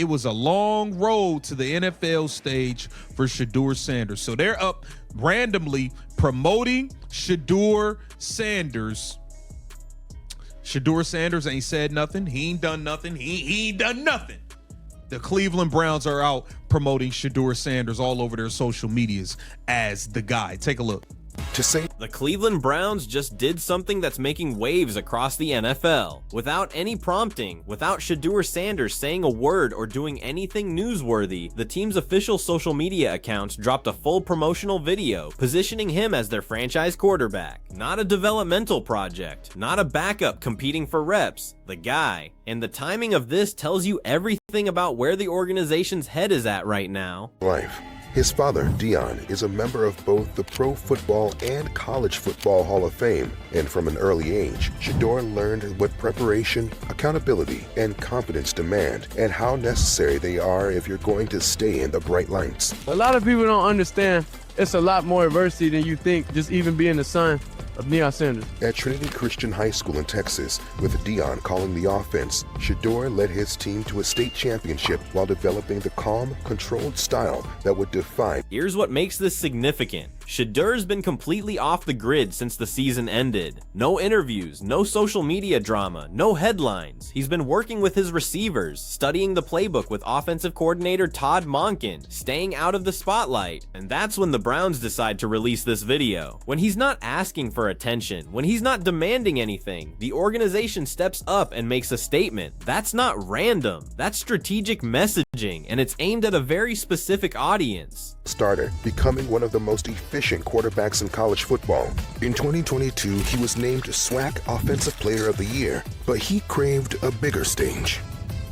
it was a long road to the NFL stage for Shedeur Sanders. So they're up randomly promoting Shedeur Sanders. Shedeur Sanders ain't said nothing. He ain't done nothing. He ain't done nothing. The Cleveland Browns are out promoting Shedeur Sanders all over their social medias as the guy. Take a look. To say the Cleveland Browns just did something that's making waves across the NFL. Without any prompting, without Shedeur Sanders saying a word or doing anything newsworthy, the team's official social media accounts dropped a full promotional video positioning him as their franchise quarterback. Not a developmental project, not a backup competing for reps, the guy. And the timing of this tells you everything about where the organization's head is at right now. life. His father, Dion, is a member of both the Pro Football and College Football Hall of Fame, and from an early age, Shedeur learned what preparation, accountability, and confidence demand, and how necessary they are if you're going to stay in the bright lights. A lot of people don't understand it's a lot more adversity than you think, just even being the son of Deion Sanders. At Trinity Christian High School in Texas, with Dion calling the offense, Shedeur led his team to a state championship while developing the calm, controlled style that would define. Here's what makes this significant. Shedeur's been completely off the grid since the season ended. No interviews, no social media drama, no headlines. He's been working with his receivers, studying the playbook with offensive coordinator Todd Monken, staying out of the spotlight. And that's when the Browns decide to release this video. When he's not asking for attention, when he's not demanding anything, the organization steps up and makes a statement. That's not random. That's strategic messaging, and it's aimed at a very specific audience. Starter, becoming one of the most efficient quarterbacks in college football. In 2022, he was named SWAC Offensive Player of the Year, but he craved a bigger stage.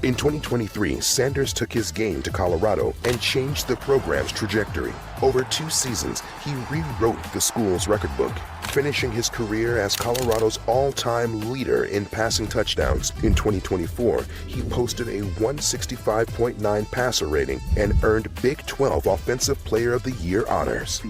In 2023, Sanders took his game to Colorado and changed the program's trajectory. Over 2 seasons, he rewrote the school's record book, finishing his career as Colorado's all-time leader in passing touchdowns. In 2024, he posted a 165.9 passer rating and earned Big 12 Offensive Player of the Year honors.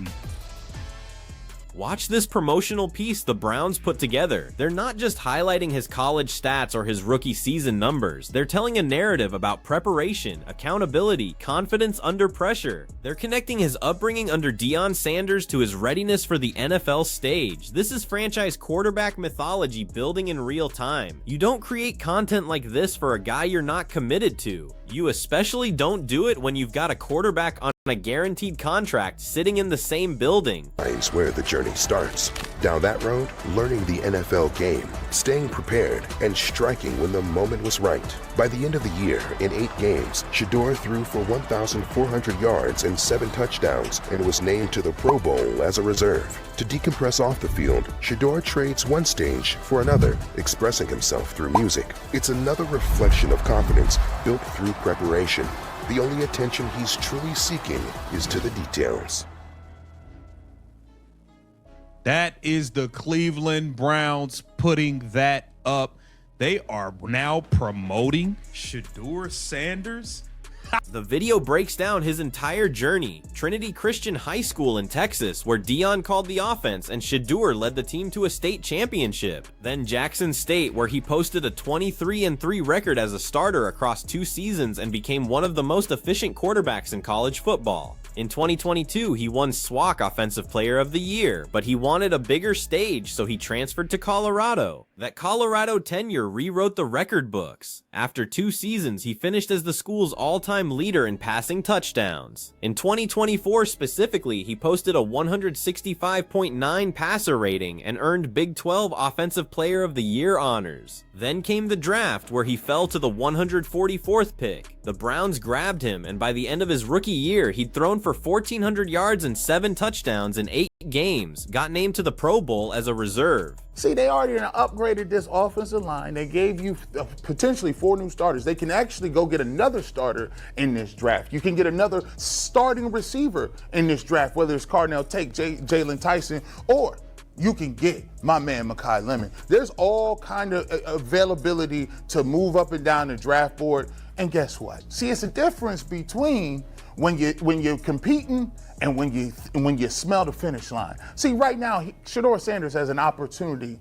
Watch this promotional piece the Browns put together. They're not just highlighting his college stats or his rookie season numbers. They're telling a narrative about preparation, accountability, confidence under pressure. They're connecting his upbringing under Deion Sanders to his readiness for the NFL stage. This is franchise quarterback mythology building in real time. You don't create content like this for a guy you're not committed to. You especially don't do it when you've got a quarterback on a guaranteed contract sitting in the same building. That's where the journey starts. Down that road, learning the NFL game, staying prepared, and striking when the moment was right. By the end of the year, in 8 games, Shedeur threw for 1,400 yards and 7 touchdowns and was named to the Pro Bowl as a reserve. To decompress off the field, Shedeur trades one stage for another, expressing himself through music. It's another reflection of confidence built through preparation. The only attention he's truly seeking is to the details. That is the Cleveland Browns putting that up. They are now promoting Shedeur Sanders. The video breaks down his entire journey. Trinity Christian High School in Texas, where Deion called the offense and Shedeur led the team to a state championship. Then Jackson State, where he posted a 23-3 record as a starter across 2 seasons and became one of the most efficient quarterbacks in college football. In 2022, he won SWAC Offensive Player of the Year, but he wanted a bigger stage, so he transferred to Colorado. That Colorado tenure rewrote the record books. After 2 seasons, he finished as the school's all-time leader in passing touchdowns. In 2024 specifically, he posted a 165.9 passer rating and earned Big 12 Offensive Player of the Year honors. Then came the draft, where he fell to the 144th pick. The Browns grabbed him, and by the end of his rookie year, he'd thrown for 1,400 yards and 7 touchdowns in 8 games, got named to the Pro Bowl as a reserve. See, they already upgraded this offensive line. They gave you potentially 4 new starters. They can actually go get another starter in this draft. You can get another starting receiver in this draft, whether it's Cardinal Tate, Jalen Tyson, or you can get my man Mekhi Lemon. There's all kind of availability to move up and down the draft board. And guess what? See, it's a difference between when you're competing and when you smell the finish line. See, right now, Shedeur Sanders has an opportunity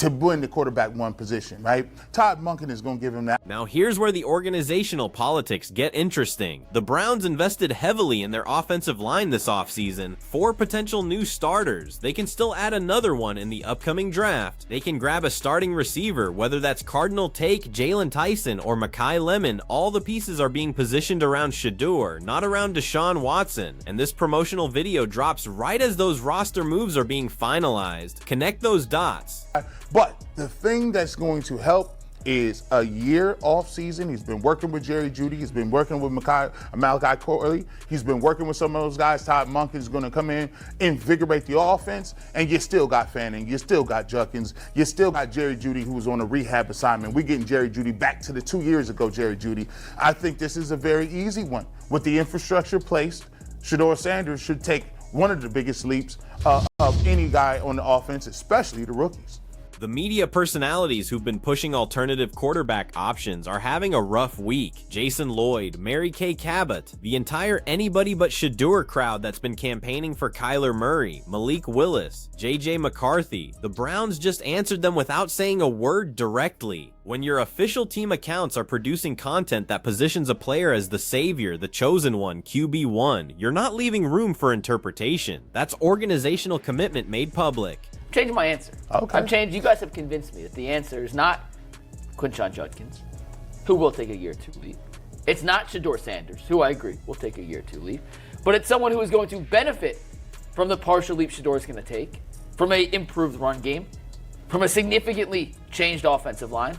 to win the quarterback one position, right? Todd Monken is going to give him that. Now here's where the organizational politics get interesting. The Browns invested heavily in their offensive line this offseason. 4 potential new starters. They can still add another one in the upcoming draft. They can grab a starting receiver, whether that's Cardinal Take, Jalen Tyson, or Mekhi Lemon. All the pieces are being positioned around Shedeur, not around Deshaun Watson. And this promotional video drops right as those roster moves are being finalized. Connect those dots. But the thing that's going to help is a year off season. He's been working with Jerry Jeudy. He's been working with Malachi Corley. He's been working with some of those guys. Todd Monken is going to come in, invigorate the offense, and you still got Fanning. You still got Judkins. You still got Jerry Jeudy, who was on a rehab assignment. We're getting Jerry Jeudy back to the 2 years ago Jerry Jeudy. I think this is a very easy one. With the infrastructure placed, Shedeur Sanders should take one of the biggest leaps of any guy on the offense, especially the rookies. The media personalities who've been pushing alternative quarterback options are having a rough week. Jason Lloyd, Mary Kay Cabot, the entire anybody but Shedeur crowd that's been campaigning for Kyler Murray, Malik Willis, JJ McCarthy. The Browns just answered them without saying a word directly. When your official team accounts are producing content that positions a player as the savior, the chosen one, QB1, you're not leaving room for interpretation. That's organizational commitment made public. Changing my answer. Okay. I'm changing. You guys have convinced me that the answer is not Quinshon Judkins, who will take a year or 2 leave. It's not Shedeur Sanders, who I agree will take a year or 2 leave. But it's someone who is going to benefit from the partial leap Shedeur is going to take, from a improved run game, from a significantly changed offensive line,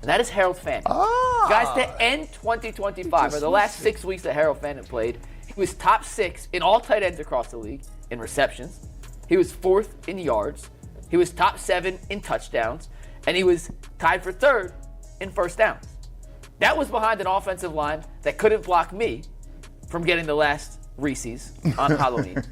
and that is Harold Fanning. Guys, to end 2025, or the last 6 weeks that Harold Fanning played, he was top 6 in all tight ends across the league in receptions. He was 4th in yards. He was top 7 in touchdowns. And he was tied for 3rd in first downs. That was behind an offensive line that couldn't block me from getting the last Reese's on Halloween.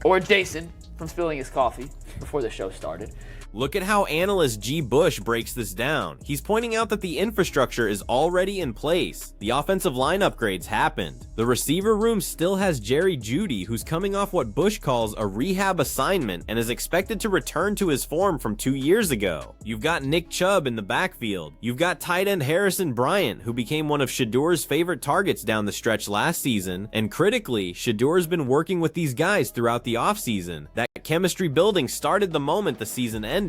Or Jason from spilling his coffee before the show started. Look at how analyst G. Bush breaks this down. He's pointing out that the infrastructure is already in place. The offensive line upgrades happened. The receiver room still has Jerry Jeudy, who's coming off what Bush calls a rehab assignment and is expected to return to his form from 2 years ago. You've got Nick Chubb in the backfield. You've got tight end Harrison Bryant, who became one of Shedeur's favorite targets down the stretch last season. And critically, Shedeur's been working with these guys throughout the offseason. That chemistry building started the moment the season ended.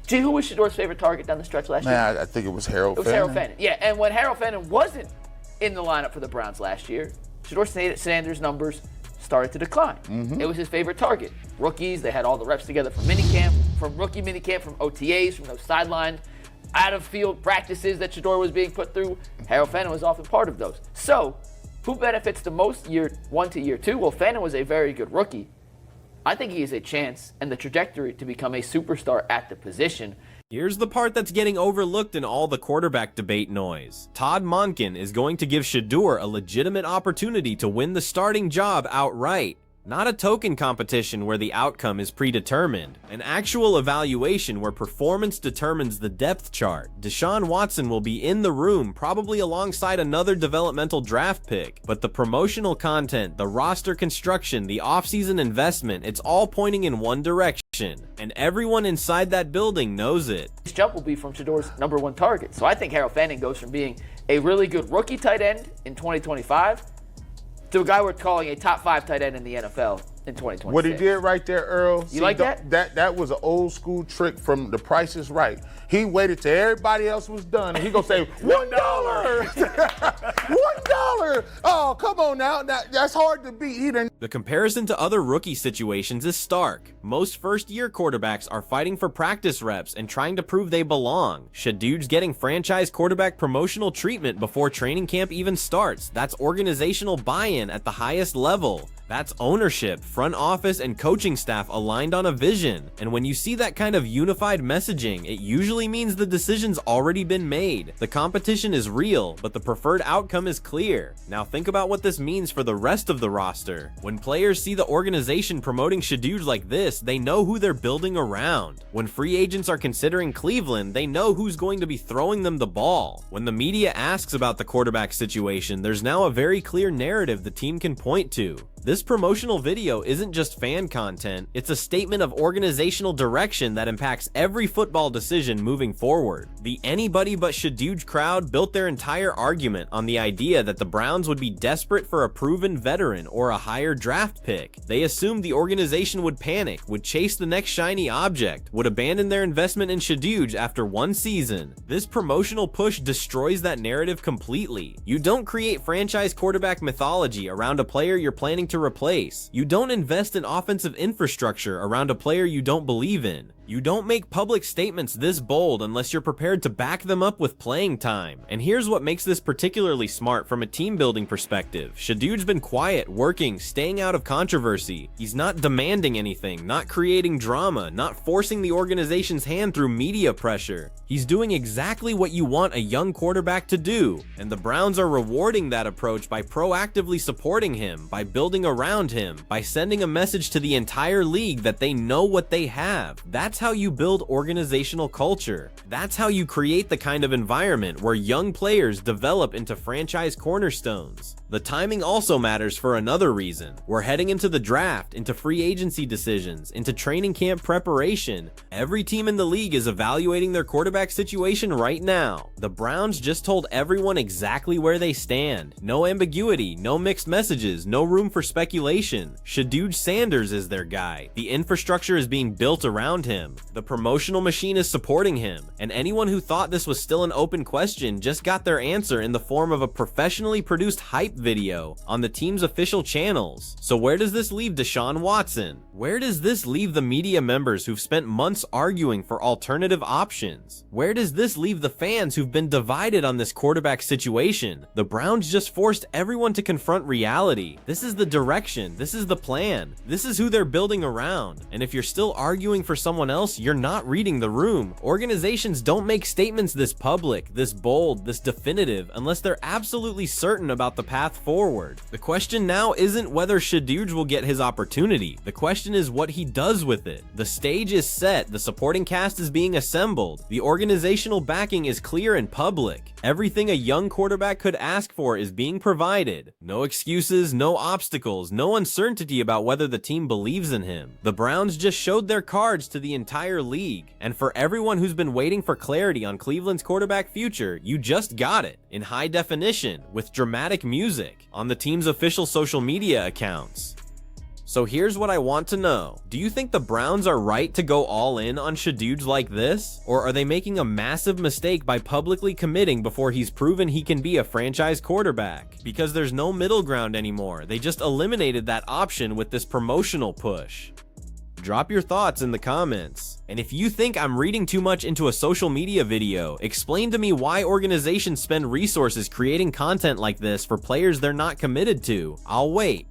Gee, who was Shedeur's favorite target down the stretch last year? Man, I think it was Harold Fanning. Harold Fanning. Yeah, and when Harold Fanning wasn't in the lineup for the Browns last year, Shedeur Sanders' numbers started to decline. It was his favorite target. Rookies, they had all the reps together from minicamp, from rookie minicamp, from OTAs, from those sideline, out-of-field practices that Shedeur was being put through. Harold Fanning was often part of those. So, who benefits the most year 1 to year 2? Well, Fanning was a very good rookie. I think he has a chance and the trajectory to become a superstar at the position. Here's the part that's getting overlooked in all the quarterback debate noise. Todd Monken is going to give Shedeur a legitimate opportunity to win the starting job outright. Not a token competition where the outcome is predetermined. An actual evaluation where performance determines the depth chart. Deshaun Watson will be in the room, probably alongside another developmental draft pick. But the promotional content, the roster construction, the offseason investment, it's all pointing in one direction. And everyone inside that building knows it. This jump will be from Shedeur's #1 target. So I think Harold Fanning goes from being a really good rookie tight end in 2025 to a guy we're calling a top 5 tight end in the NFL in 2026. What he did right there, Earl. You like that? That was an old school trick from The Price is Right. He waited till everybody else was done, and he gonna say $1. $1. Oh, come on now. That's hard to beat. He didn't. The comparison to other rookie situations is stark. Most first-year quarterbacks are fighting for practice reps and trying to prove they belong. Shedeur's getting franchise quarterback promotional treatment before training camp even starts. That's organizational buy-in at the highest level. That's ownership, front office, and coaching staff aligned on a vision. And when you see that kind of unified messaging, it usually means the decision's already been made. The competition is real, but the preferred outcome is clear. Now think about what this means for the rest of the roster. When players see the organization promoting Shedeur like this, they know who they're building around. When free agents are considering Cleveland, they know who's going to be throwing them the ball. When the media asks about the quarterback situation, there's now a very clear narrative the team can point to. This promotional video isn't just fan content, it's a statement of organizational direction that impacts every football decision moving forward. The anybody but Shedeur crowd built their entire argument on the idea that the Browns would be desperate for a proven veteran or a higher draft pick. They assumed the organization would panic, would chase the next shiny object, would abandon their investment in Shedeur after one season. This promotional push destroys that narrative completely. You don't create franchise quarterback mythology around a player you're planning to replace. You don't invest in offensive infrastructure around a player you don't believe in. You don't make public statements this bold unless you're prepared to back them up with playing time. And here's what makes this particularly smart from a team building perspective. Shedeur's been quiet, working, staying out of controversy. He's not demanding anything, not creating drama, not forcing the organization's hand through media pressure. He's doing exactly what you want a young quarterback to do. And the Browns are rewarding that approach by proactively supporting him, by building around him, by sending a message to the entire league that they know what they have. That's how you build organizational culture. That's how you create the kind of environment where young players develop into franchise cornerstones. The timing also matters for another reason. We're heading into the draft, into free agency decisions, into training camp preparation. Every team in the league is evaluating their quarterback situation right now. The Browns just told everyone exactly where they stand. No ambiguity, no mixed messages, no room for speculation. Shedeur Sanders is their guy. The infrastructure is being built around him. The promotional machine is supporting him, and anyone who thought this was still an open question just got their answer in the form of a professionally produced hype video on the team's official channels. So where does this leave Deshaun Watson? Where does this leave the media members who've spent months arguing for alternative options? Where does this leave the fans who've been divided on this quarterback situation? The Browns just forced everyone to confront reality. This is the direction, this is the plan, this is who they're building around. And if you're still arguing for someone else, you're not reading the room. Organizations don't make statements this public, this bold, this definitive unless they're absolutely certain about the path forward. The question now isn't whether Shedeur will get his opportunity. The question is what he does with it. The stage is set, the supporting cast is being assembled, the organizational backing is clear and public. Everything a young quarterback could ask for is being provided. No excuses, no obstacles, no uncertainty about whether the team believes in him. The Browns just showed their cards to the entire league. And for everyone who's been waiting for clarity on Cleveland's quarterback future, you just got it in high definition with dramatic music on the team's official social media accounts. So here's what I want to know. Do you think the Browns are right to go all in on Shedeur like this? Or are they making a massive mistake by publicly committing before he's proven he can be a franchise quarterback? Because there's no middle ground anymore. They just eliminated that option with this promotional push. Drop your thoughts in the comments. And if you think I'm reading too much into a social media video, explain to me why organizations spend resources creating content like this for players they're not committed to. I'll wait.